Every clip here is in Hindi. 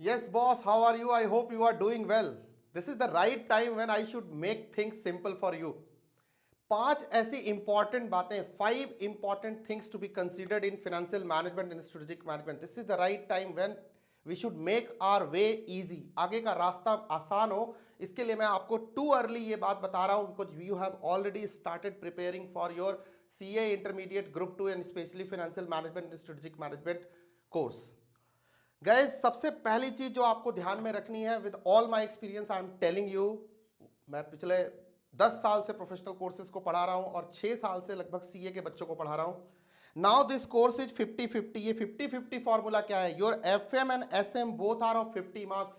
Yes, boss, how are you? I hope you are doing well. This is the right time when I should make things simple for you. पांच ऐसी इंपॉर्टेंट बातें, 5 important things to be considered in financial management and strategic management. This is the right time when we should make our way easy. आगे का रास्ता आसान हो, इसके लिए मैं आपको too early ये बात बता रहा हूं because you have already started preparing for your CA Intermediate Group 2 and especially Financial Management and Strategic Management course. Gas सबसे पहली चीज जो आपको ध्यान में रखनी है, with all my experience I am telling you, मैं पिछले 10 साल से प्रोफेशनल कोर्सेज को पढ़ा रहा हूं और 6 साल से लगभग सीए के बच्चों को पढ़ा रहा हूं। Now this course is 50-50। ये 50-50 फॉर्मूला क्या है? Your FM and SM both are of 50 marks,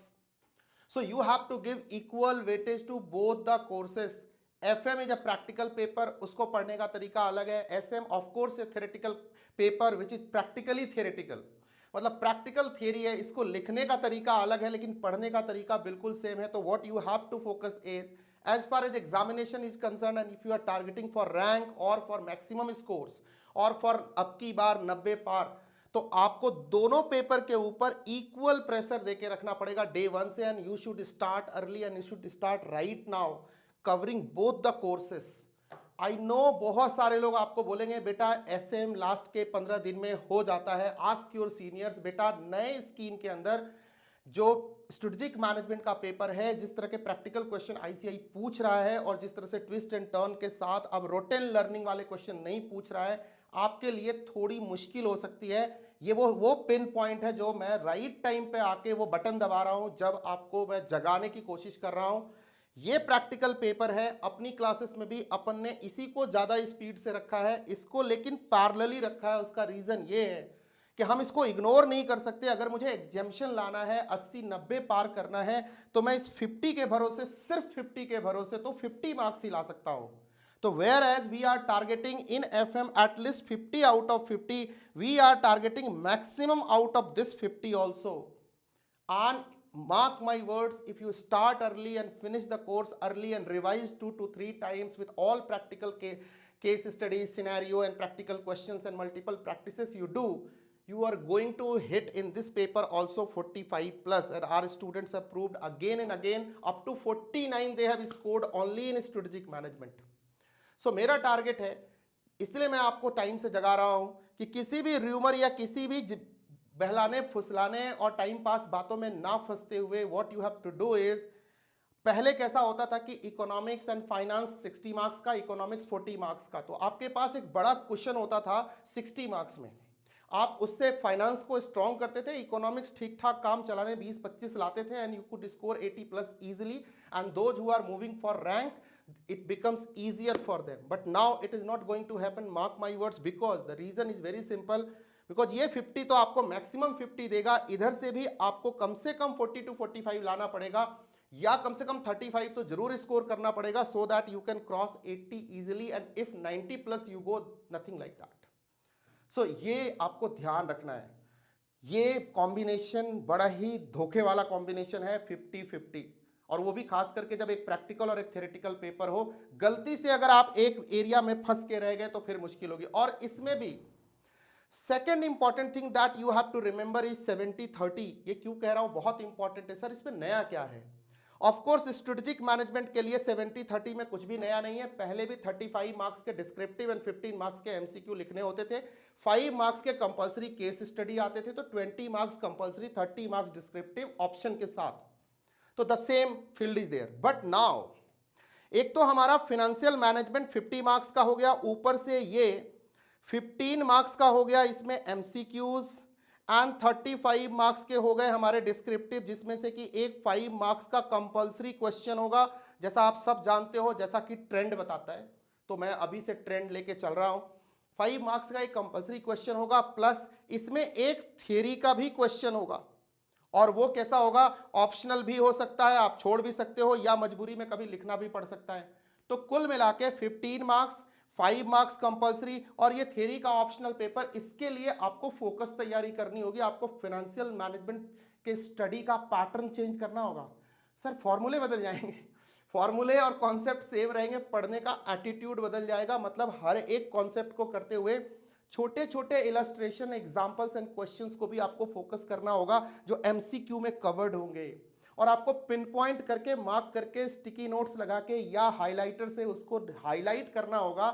so you have to give equal weightage to both the courses. FM is a practical paper, उसको पढ़ने का तरीका अलग है। SM of course a theoretical paper which is practically theoretical, मतलब प्रैक्टिकल थियरी है, इसको लिखने का तरीका अलग है लेकिन पढ़ने का तरीका बिल्कुल सेम है। तो what you have to focus is, as far as examination is concern and if you are targeting for rank और फॉर मैक्सिमम स्कोर्स और फॉर अब की बार 90 पार, तो आपको दोनों पेपर के ऊपर इक्वल प्रेशर देके रखना पड़ेगा डे 1 से। And you should start early and you should start right now covering both the courses. I know बहुत सारे लोग आपको बोलेंगे बेटा एसएम लास्ट के 15 दिन में हो जाता है। आस्क योर सीनियर्स, बेटा नए स्कीम के अंदर जो स्ट्रेटेजिक मैनेजमेंट का पेपर है, जिस तरह के प्रैक्टिकल क्वेश्चन आईसीआई पूछ रहा है और जिस तरह से ट्विस्ट एंड टर्न के साथ अब रोटेन लर्निंग वाले क्वेश्चन नहीं पूछ रहा है, आपके लिए थोड़ी मुश्किल हो सकती है। ये वो पिन पॉइंट है जो मैं राइट टाइम पे आके वो बटन दबा रहा हूं जब आपको मैं जगाने की कोशिश कर रहा हूं। ये प्रैक्टिकल पेपर है, अपनी क्लासेस में भी अपन ने इसी को ज्यादा स्पीड से रखा है, इसको लेकिन पैरेलली रखा है। उसका रीजन ये है कि हम इसको इग्नोर नहीं कर सकते। अगर मुझे एग्जामिशन लाना है, 80-90 पार करना है, तो मैं इस 50 के भरोसे, सिर्फ 50 के भरोसे तो 50 मार्क्स ही ला सकता हूं। तो whereas we are targeting in FM at least 50 out of 50, we are targeting maximum out of this 50 also. And mark my words, if you start early and finish the course early and revise 2 to 3 times with all practical case studies, scenario and practical questions and multiple practices you do, you are going to hit in this paper also 45 plus. And our students have proved again and again, up to 49 they have scored only in strategic management. So मेरा टारगेट है, इसलिए मैं आपको टाइम से जगा रहा हूं कि किसी भी र्यूमर या किसी भी बहलाने फुसलाने और टाइम पास बातों में ना फंसते हुए what you have to do is, पहले कैसा होता था कि इकोनॉमिक्स एंड फाइनेंस 60 मार्क्स का, इकोनॉमिक्स 40 मार्क्स का, तो आपके पास एक बड़ा क्वेश्चन होता था 60 मार्क्स में, आप उससे फाइनेंस को स्ट्रॉन्ग करते थे, इकोनॉमिक्स ठीक ठाक काम चलाने 20-25 लाते थे and you could score 80 plus easily. And those who are moving for rank, it becomes easier for them, but now it is not going to happen, mark my words, because the reason is very simple, because ये 50 तो आपको मैक्सिमम 50 देगा, इधर से भी आपको कम से कम 40 to 45 लाना पड़ेगा या कम से कम 35 तो जरूर स्कोर करना पड़ेगा, so that you can cross 80 easily, and if 90 plus you go, nothing like that. So ये आपको ध्यान रखना है। ये कॉम्बिनेशन बड़ा ही धोखे वाला कॉम्बिनेशन है 50-50, और वो भी खास करके जब एक प्रैक्टिकल और एक थ्योरेटिकल पेपर हो। गलती से अगर आप एक एरिया में फंस के रह गए तो फिर मुश्किल होगी। और इसमें भी second important thing that you have to remember is 70-30। ये क्यों कह रहा हूं बहुत इंपॉर्टेंट है सर, इसमें नया क्या है? ऑफ कोर्स स्ट्रेटेजिक मैनेजमेंट के लिए 70-30 में कुछ भी नया नहीं है, पहले भी 35 मार्क्स के डिस्क्रिप्टिव एंड 15 मार्क्स के एमसीक्यू लिखने होते थे, 5 मार्क्स के कंपलसरी केस स्टडी आते थे, तो 20 marks compulsory, 30 marks descriptive option के साथ, तो the same field is there. But now एक तो हमारा फाइनेंशियल मैनेजमेंट 50 मार्क्स का हो गया, ऊपर से ये 15 मार्क्स का हो गया, इसमें एमसीक्यूज, एंड 35 मार्क्स के हो गए हमारे डिस्क्रिप्टिव, जिसमें से कि एक 5 मार्क्स का कंपलसरी क्वेश्चन होगा। जैसा आप सब जानते हो, जैसा कि ट्रेंड बताता है, तो मैं अभी से ट्रेंड लेके चल रहा हूं, 5 मार्क्स का एक कंपलसरी क्वेश्चन होगा, प्लस इसमें एक थियरी का भी क्वेश्चन होगा, और वो कैसा होगा? ऑप्शनल भी हो सकता है, आप छोड़ भी सकते हो, या मजबूरी में कभी लिखना भी पड़ सकता है। तो कुल मिला के 15 मार्क्स, 5 मार्क्स कंपलसरी और ये थ्योरी का ऑप्शनल पेपर। इसके लिए आपको फोकस तैयारी करनी होगी, आपको फाइनेंशियल मैनेजमेंट के स्टडी का पैटर्न चेंज करना होगा। सर फॉर्मूले बदल जाएंगे, फॉर्मूले और कॉन्सेप्ट सेम रहेंगे, पढ़ने का एटीट्यूड बदल जाएगा। मतलब हर एक कॉन्सेप्ट को करते हुए छोटे छोटे इलस्ट्रेशन, एग्जांपल्स एंड क्वेश्चंस को भी आपको फोकस करना होगा जो एमसीक्यू में कवर्ड होंगे, और आपको पिन पॉइंट करके, मार्क करके, स्टिकी नोट्स लगा के या हाइलाइटर से उसको हाईलाइट करना होगा।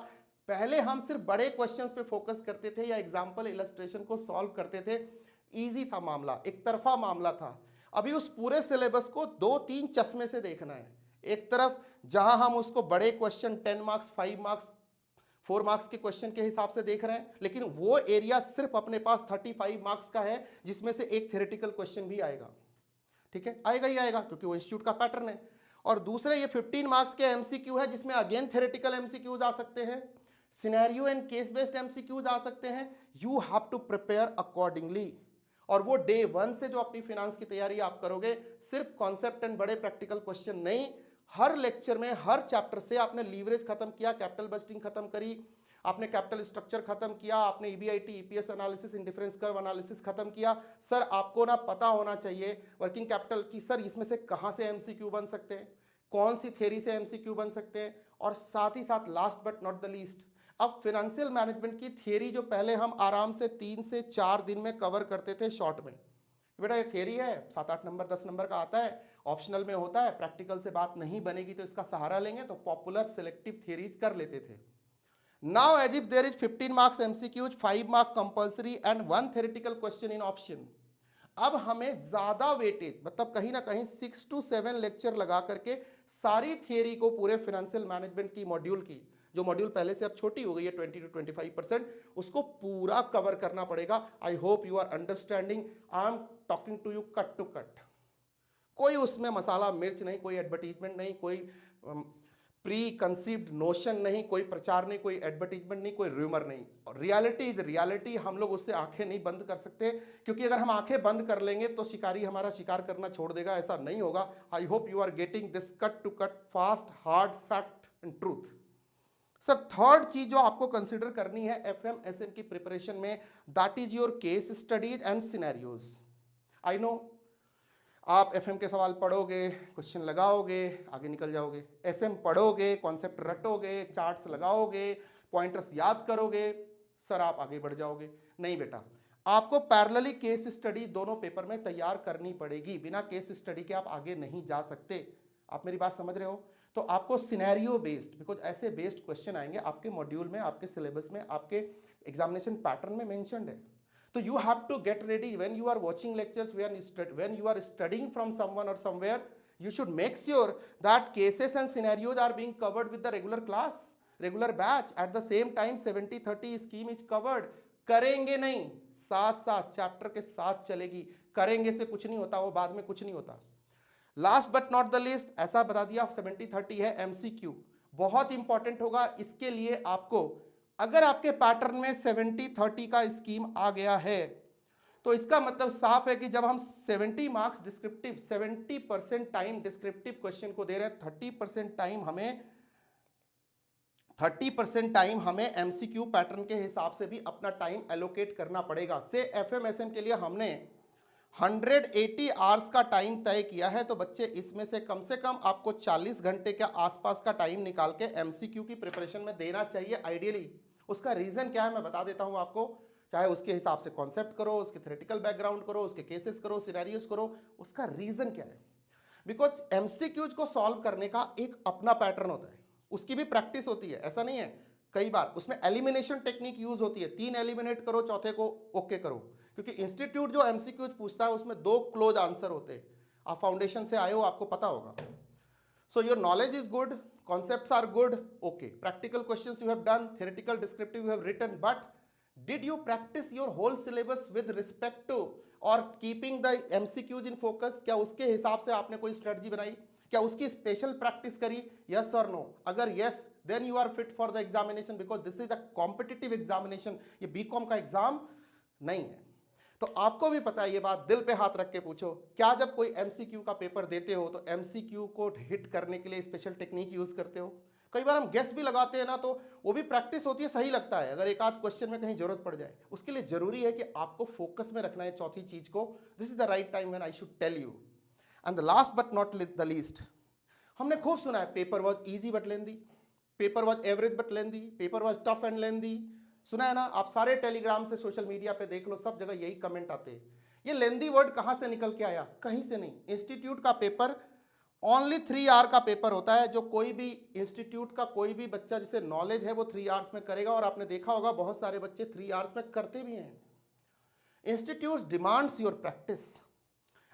पहले हम सिर्फ बड़े क्वेश्चंस पे फोकस करते थे या एग्जांपल इलस्ट्रेशन को सॉल्व करते थे, इजी था मामला, एक तरफा मामला था। अभी उस पूरे सिलेबस को 2-3 चश्मे से देखना है। एक तरफ जहां हम उसको बड़े क्वेश्चन 10 मार्क्स, 5 मार्क्स, 4 मार्क्स के क्वेश्चन के हिसाब से देख रहे हैं, लेकिन वो एरिया सिर्फ अपने पास 35 मार्क्स का है, जिसमें से एक थ्योरेटिकल क्वेश्चन भी आएगा। ठीक है, आएगा ही आएगा क्योंकि वो इंस्टीट्यूट का पैटर्न है। और दूसरे ये 15 मार्क्स के एमसीक्यू है, जिसमें अगेन थ्योरेटिकल एमसीक्यूज आ सकते हैं, scenario and case based MCQs आ सकते हैं। You have to prepare accordingly. और वो डे 1 से जो अपनी फाइनेंस की तैयारी आप करोगे, सिर्फ कॉन्सेप्ट एंड बड़े प्रैक्टिकल क्वेश्चन नहीं, हर लेक्चर में, हर चैप्टर से आपने लीवरेज खत्म किया, कैपिटल बजटिंग खत्म करी, आपने कैपिटल स्ट्रक्चर खत्म किया, आपने EBIT, EPS analysis, indifference curve analysis खत्म किया। सर आपको ना पता होना चाहिए वर्किंग कैपिटल की, सर इसमें से कहां से एमसीक्यू बन सकते हैं, कौन सी थ्योरी से एमसीक्यू बन सकते हैं, और साथ ही साथ last but not the least, अब फाइनेंशियल मैनेजमेंट की थ्योरी जो पहले हम आराम से 3 से 4 दिन में कवर करते थे शॉर्ट में, बेटा ये थ्योरी है, 7-8 नंबर 10 नंबर का आता है, ऑप्शनल में होता है, प्रैक्टिकल से बात नहीं बनेगी तो इसका सहारा लेंगे, तो पॉपुलर सिलेक्टिव थ्योरीज कर लेते थे। Now as if there is 15 marks MCQs, 5 mark compulsory and 1 theoretical question in option. अब हमें ज्यादा वेटेज, मतलब कहीं ना कहीं 6 to 7 लेक्चर लगा करके सारी थियरी को, पूरे फाइनेंशियल मैनेजमेंट की मॉड्यूल की, जो मॉड्यूल पहले से अब छोटी हो गई है 20 to 25%, उसको पूरा कवर करना पड़ेगा। I hope you are understanding, I am talking to you cut to cut. कोई उसमें मसाला मिर्च नहीं, कोई एडवर्टीजमेंट नहीं, कोई प्री कंसीव्ड नोशन नहीं, कोई प्रचार नहीं, कोई एडवर्टीजमेंट नहीं, कोई रूमर नहीं। और रियलिटी इज रियलिटी, हम लोग उससे आंखें नहीं बंद कर सकते, क्योंकि अगर हम आंखें बंद कर लेंगे तो शिकारी हमारा शिकार करना छोड़ देगा, ऐसा नहीं होगा। I hope you are getting this cut to cut, fast, hard, fact and truth. Sir third चीज जो आपको कंसिडर करनी है एफएमएसएम की प्रिपरेशन में, that is your case studies and scenarios. I know आप एफएम के सवाल पढ़ोगे, क्वेश्चन लगाओगे, आगे निकल जाओगे, एसएम पढ़ोगे, कॉन्सेप्ट रटोगे, चार्ट्स लगाओगे, पॉइंटर्स याद करोगे, सर आप आगे बढ़ जाओगे। नहीं बेटा, आपको पैरेलली केस स्टडी दोनों पेपर में तैयार करनी पड़ेगी, बिना केस स्टडी के आप आगे नहीं जा सकते। आप मेरी बात समझ रहे हो? तो आपको सिनेरियो बेस्ड, बिकॉज ऐसे बेस्ड क्वेश्चन आएंगे आपके मॉड्यूल में, आपके सिलेबस में, आपके एग्जामिनेशन पैटर्न में मेंशन्ड है। So you have to get ready when you are watching lectures, when you are studying from someone or somewhere, you should make sure that cases and scenarios are being covered with the regular class, regular batch. At the same time 70-30 scheme is covered. करेंगे नहीं, साथ साथ चैप्टर के साथ चलेगी, करेंगे से कुछ नहीं होता, वो बाद में कुछ नहीं होता। Last but not the list, ऐसा बता दिया 70-30 है एमसीक्यू, बहुत इंपॉर्टेंट होगा। इसके लिए आपको, अगर आपके पैटर्न में 70-30 का स्कीम आ गया है, तो इसका मतलब साफ है कि जब हम 70 marks descriptive, 70% time descriptive question को दे रहे हैं, 30% टाइम हमें एमसीक्यू पैटर्न के हिसाब से भी अपना टाइम एलोकेट करना पड़ेगा। से एफएमएसएम के लिए हमने 180 आवर्स का टाइम तय किया है, तो बच्चे इसमें से कम आपको 40 घंटे के आसपास का टाइम निकाल के एमसीक्यू की प्रिपरेशन में देना चाहिए आइडियली। उसका रीजन क्या है मैं बता देता हूं आपको, चाहे उसके हिसाब से कॉन्सेप्ट करो, उसके थ्योरेटिकल बैकग्राउंड करो, उसके केसेस करो, सिनेरियोस करो, उसका रीजन क्या है। बिकॉज एमसीक्यूज को सॉल्व करने का एक अपना पैटर्न होता है, उसकी भी प्रैक्टिस होती है, ऐसा नहीं है। कई बार उसमें एलिमिनेशन टेक्निक यूज होती है, 3 एलिमिनेट करो, चौथे को ओके करो, क्योंकि इंस्टीट्यूट जो एमसीक्यूज पूछता है उसमें 2 क्लोज आंसर होते हैं। आप फाउंडेशन से आए हो, आपको पता होगा। So your knowledge is good, concepts are good, okay. Practical questions you have done, theoretical descriptive you have written, but did you practice your whole syllabus with respect to or keeping the MCQs in focus? क्या उसके हिसाब से आपने कोई स्ट्रेटजी बनाई, क्या उसकी स्पेशल प्रैक्टिस करी, yes or no? अगर yes, then you are fit for the examination, because this is a competitive examination. ये बीकॉम का एग्जाम नहीं है। तो आपको भी पता है ये बात, दिल पे हाथ रख के पूछो, क्या जब कोई एमसीक्यू का पेपर देते हो तो एमसीक्यू को हिट करने के लिए स्पेशल टेक्निक यूज करते हो? कई बार हम गेस भी लगाते हैं ना, तो वो भी प्रैक्टिस होती है, सही लगता है अगर एक आध क्वेश्चन में कहीं जरूरत पड़ जाए। उसके लिए जरूरी है कि आपको फोकस में रखना है चौथी चीज को। This is the right time when I should tell you. And the last but not the least, हमने खूब सुना है paper was easy but lengthy, paper was average but lengthy, paper was tough and lengthy, सुना है ना, आप सारे टेलीग्राम से सोशल मीडिया पे देख लो, सब जगह यही कमेंट आते हैं। ये लेंदी वर्ड कहां से निकल के आया? कहीं से नहीं। इंस्टीट्यूट का पेपर ओनली 3 आवर का पेपर होता है, जो कोई भी इंस्टीट्यूट का कोई भी बच्चा जिसे नॉलेज है वो 3 आवर्स में करेगा, और आपने देखा होगा बहुत सारे बच्चे 3 आवर्स में करते भी हैं। Institute demands your practice,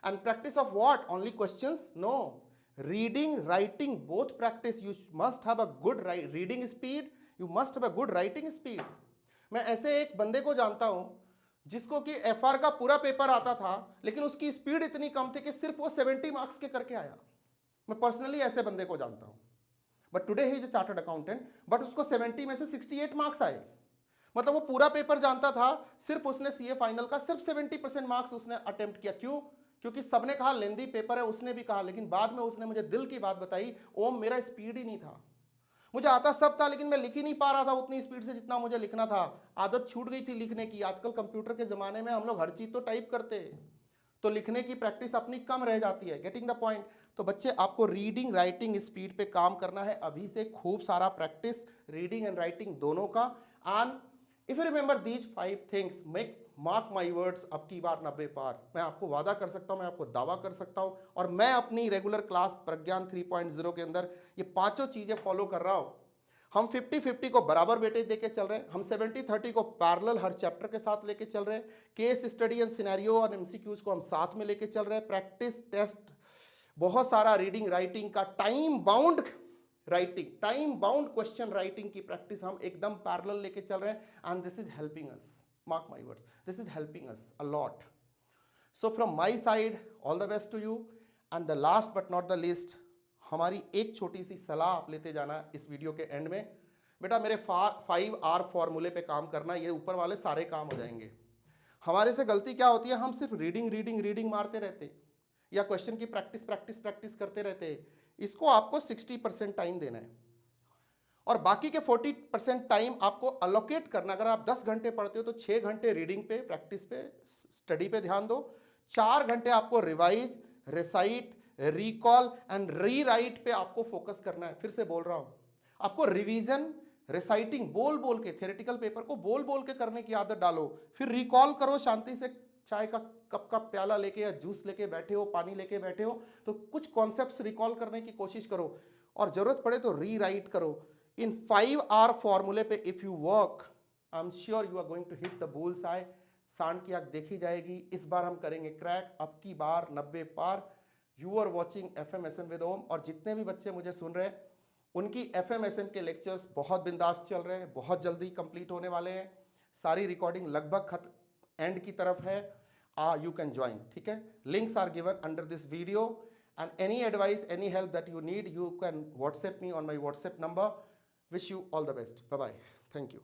and practice of what? Only questions? No, reading writing both practice. You must have a good reading speed, you must have a good writing speed. मैं ऐसे एक बंदे को जानता हूं जिसको कि एफआर का पूरा पेपर आता था, लेकिन उसकी स्पीड इतनी कम थी कि सिर्फ वो 70 मार्क्स के करके आया। मैं पर्सनली ऐसे बंदे को जानता हूं, but today he is a chartered accountant, but उसको 70 में से 68 मार्क्स आए। मतलब वो पूरा पेपर जानता था, सिर्फ उसने सीए फाइनल का सिर्फ 70% मार्क्स उसने अटेम्प्ट किया। क्यों? क्योंकि सबने कहा लेंदी पेपर है, उसने भी कहा, लेकिन बाद में उसने मुझे दिल की बात बताई, ओम मेरा स्पीड ही नहीं था, मुझे आता सब था लेकिन मैं लिख ही नहीं पा रहा था उतनी स्पीड से जितना मुझे लिखना था। आदत छूट गई थी लिखने की। आजकल कंप्यूटर के जमाने में हम लोग हर चीज तो टाइप करते हैं, तो लिखने की प्रैक्टिस अपनी कम रह जाती है। Getting the point? तो बच्चे आपको रीडिंग राइटिंग स्पीड पे काम करना है अभी से, खूब सारा प्रैक्टिस रीडिंग एंड राइटिंग दोनों का। And if you remember these 5 things, make mark my words, अब की बार 90 पार। मैं आपको वादा कर सकता हूं, मैं आपको दावा कर सकता हूं, और मैं अपनी रेगुलर क्लास प्रज्ञान 3.0 के अंदर ये पांचों चीजें फॉलो कर रहा हूं। हम 50-50 को बराबर वेटेज देके चल रहे हैं, हम 70-30 को पैरेलल हर चैप्टर के साथ लेके चल रहे हैं, केस स्टडी एंड सिनेरियो और एमसीक्यूज को हम साथ में लेके चल रहे हैं, प्रैक्टिस टेस्ट बहुत सारा रीडिंग राइटिंग का, time bound writing, time bound question writing की प्रैक्टिस हम एकदम पैरेलल लेके चल रहे हैं। And this is helping us, mark my words, this is helping us a lot. So from my side all the best to you. And the last but not the least, हमारी एक छोटी सी सलाह आप लेते जाना इस वीडियो के एंड में। बेटा मेरे 5R फॉर्मूले पे काम करना, ये ऊपर वाले सारे काम हो जाएंगे। हमारे से गलती क्या होती है, हम सिर्फ रीडिंग रीडिंग रीडिंग मारते रहते, या क्वेश्चन की प्रैक्टिस प्रैक्टिस प्रैक्टिस करते रहते। इसको आपको 60% टाइम देना है, और बाकी के 40% टाइम आपको अलोकेट करना। अगर आप 10 घंटे पढ़ते हो तो 6 घंटे रीडिंग पे, प्रैक्टिस पे, स्टडी पे ध्यान दो। 4 घंटे आपको revise, recite, recall and rewrite पे आपको फोकस करना है। फिर से बोल रहा हूं, आपको रिवीजन, रिसाइटिंग बोल बोल के, थ्योरेटिकल पेपर को बोल बोल के करने की आदत डालो। फिर रिकॉल करो, शांति से चाय का कप का प्याला लेके या जूस लेके बैठे हो, पानी लेके बैठे हो, तो कुछ कॉन्सेप्ट्स रिकॉल करने की कोशिश करो, और जरूरत पड़े तो रीराइट करो। इन 5R फॉर्मूले पे if you work, I am sure you are going to hit the bull's eye. सांड की आंख देखी जाएगी, इस बार हम करेंगे क्रैक, अब की बार 90 पार। You are watching FMSM with Om, और जितने भी बच्चे मुझे सुन रहे हैं उनकी FMSM के लेक्चर्स बहुत बिंदास चल रहे हैं, बहुत जल्दी कंप्लीट होने वाले हैं। सारी रिकॉर्डिंग लगभग खत्म, एंड की तरफ है। You can join, ठीक है? Links are given under this video, and any advice, any help that you need, you can WhatsApp me on my WhatsApp number. Wish you all the best. Bye bye. Thank you.